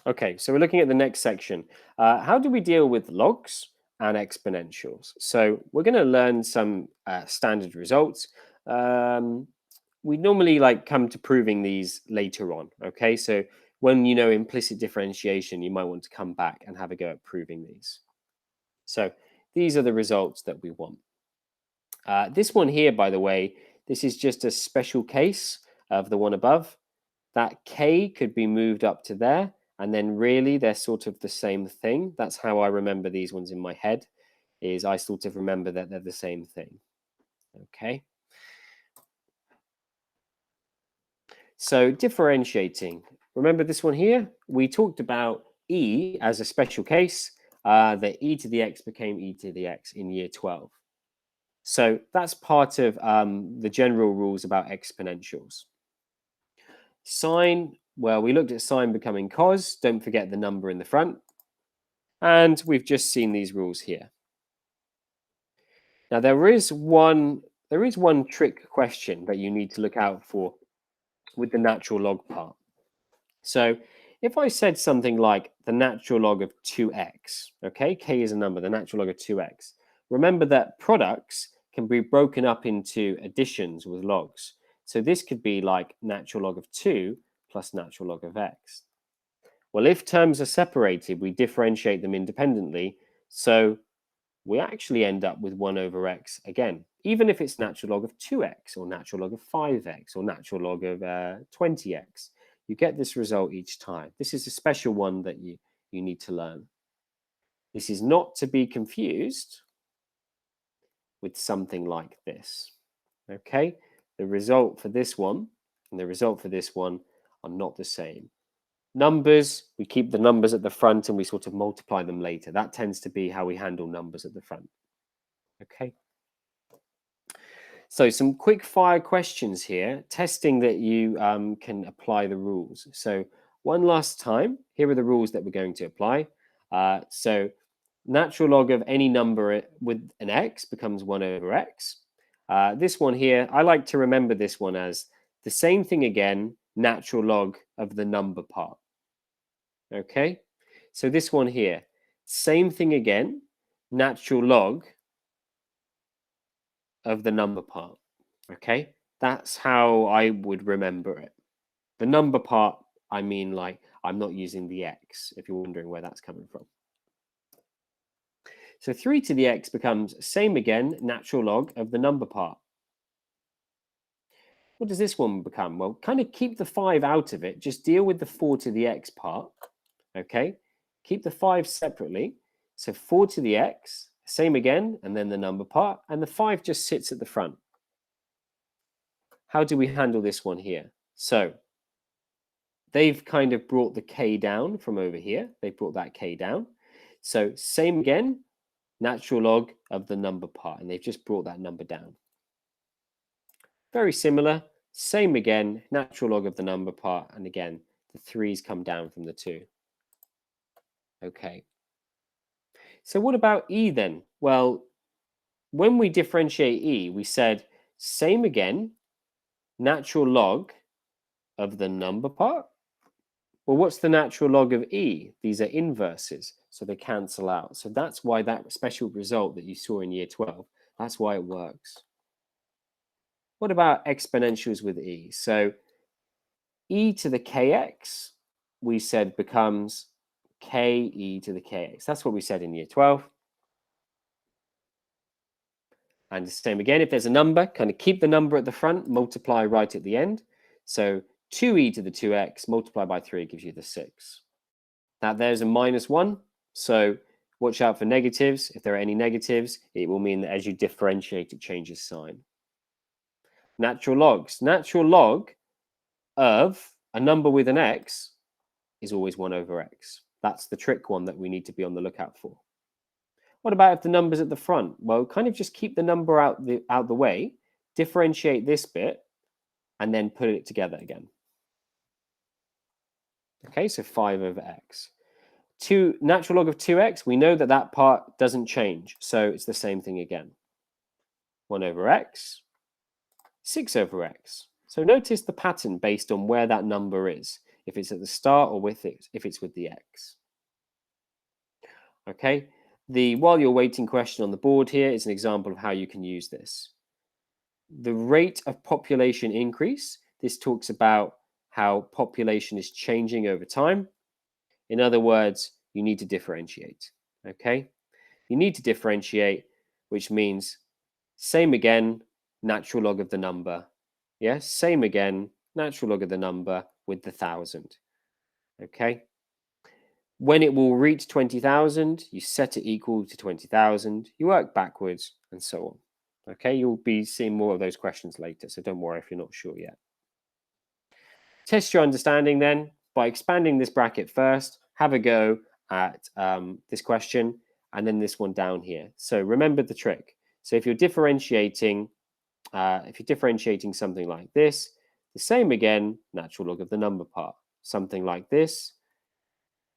Okay, so we're looking at the next section. How do we deal with logs and exponentials? So we're going to learn some standard results. We normally come to proving these later on. Okay, so when you know implicit differentiation, you might want to come back and have a go at proving these. So these are the results that we want. This one here, by the way, this is just a special case of the one above. That k could be moved up to there, and then really they're sort of the same thing. That's how I remember these ones in my head, is I sort of remember that they're the same thing. Okay. So differentiating. Remember this one here? We talked about e as a special case, that e to the x became e to the x in year 12. So that's part of the general rules about exponentials. Sine, well, we looked at sine becoming cos. Don't forget the number in the front. And we've just seen these rules here. Now there is one trick question that you need to look out for with the natural log part. So if I said something like the natural log of 2x, okay, k is a number, the natural log of 2x. Remember that products can be broken up into additions with logs. So this could be like natural log of 2 plus natural log of x. Well, if terms are separated, we differentiate them independently. So we actually end up with 1 over x again, even if it's natural log of 2x or natural log of 5x or natural log of 20x. You get this result each time. This is a special one that you need to learn. This is not to be confused with something like this. Okay, the result for this one and the result for this one are not the same. Numbers, we keep the numbers at the front and we sort of multiply them later. That tends to be how we handle numbers at the front. Okay. So some quick fire questions here, testing that you can apply the rules. So one last time, here are the rules that we're going to apply. So natural log of any number with an x becomes 1 over x. This one here, I like to remember this one as the same thing again, natural log of the number part. Okay, so this one here, same thing again, natural log of the number part. Okay, that's how I would remember it. The number part, I mean, like, I'm not using the x, if you're wondering where that's coming from. So 3 to the x becomes same again, natural log of the number part. What does this one become? Well, kind of keep the 5 out of it. Just deal with the 4 to the x part. Okay, keep the 5 separately. So 4 to the x, same again, and then the number part, and the 5 just sits at the front. How do we handle this one here? So they've kind of brought the k down from over here. They brought that k down. So same again, natural log of the number part, and they've just brought that number down. Very similar, same again, natural log of the number part, and again, the 3's come down from the 2. Okay. So what about e then? Well, when we differentiate e, we said same again, natural log of the number part. Well, what's the natural log of e? These are inverses, so they cancel out. So that's why that special result that you saw in year 12, that's why it works. What about exponentials with e? So e to the kx, we said becomes ke to the kx. That's what we said in year 12. And the same again, if there's a number, kind of keep the number at the front, multiply right at the end. So 2e to the 2x multiplied by 3 gives you the 6. Now there's a -1, so watch out for negatives. If there are any negatives, it will mean that as you differentiate, it changes sign. Natural logs. Natural log of a number with an x is always 1 over x. That's the trick one that we need to be on the lookout for. What about if the number's at the front? Well, kind of just keep the number out the way, differentiate this bit, and then put it together again. Okay, so 5 over x. Natural log of 2x, we know that that part doesn't change, so it's the same thing again. 1 over x, 6 over x. So notice the pattern based on where that number is. if it's at the start, or if it's with the x. Okay, the while you're waiting question on the board here is an example of how you can use this. The rate of population increase, this talks about how population is changing over time. In other words, you need to differentiate. Okay, you need to differentiate, which means same again, natural log of the number. Yes, same again, natural log of the number with the 1,000. Okay. When it will reach 20,000, you set it equal to 20,000, you work backwards, and so on. Okay, you'll be seeing more of those questions later, so don't worry if you're not sure yet. Test your understanding then by expanding this bracket first. Have a go at this question and then this one down here. So remember the trick. So if you're differentiating something like this, the same again, natural log of the number part. Something like this,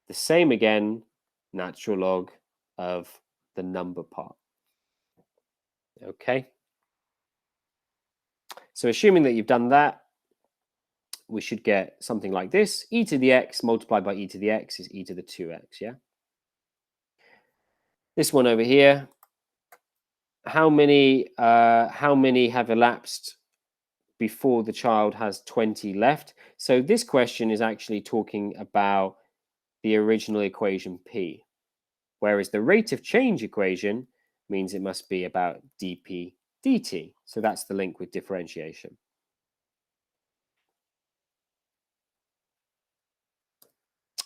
the same again, natural log of the number part. Okay. So assuming that you've done that, we should get something like this. E to the x multiplied by e to the x is e to the 2x, yeah? This one over here, how many have elapsed before the child has 20 left? So this question is actually talking about the original equation P, whereas the rate of change equation means it must be about dp dt. So that's the link with differentiation.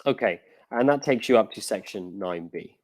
Okay, and that takes you up to section 9b.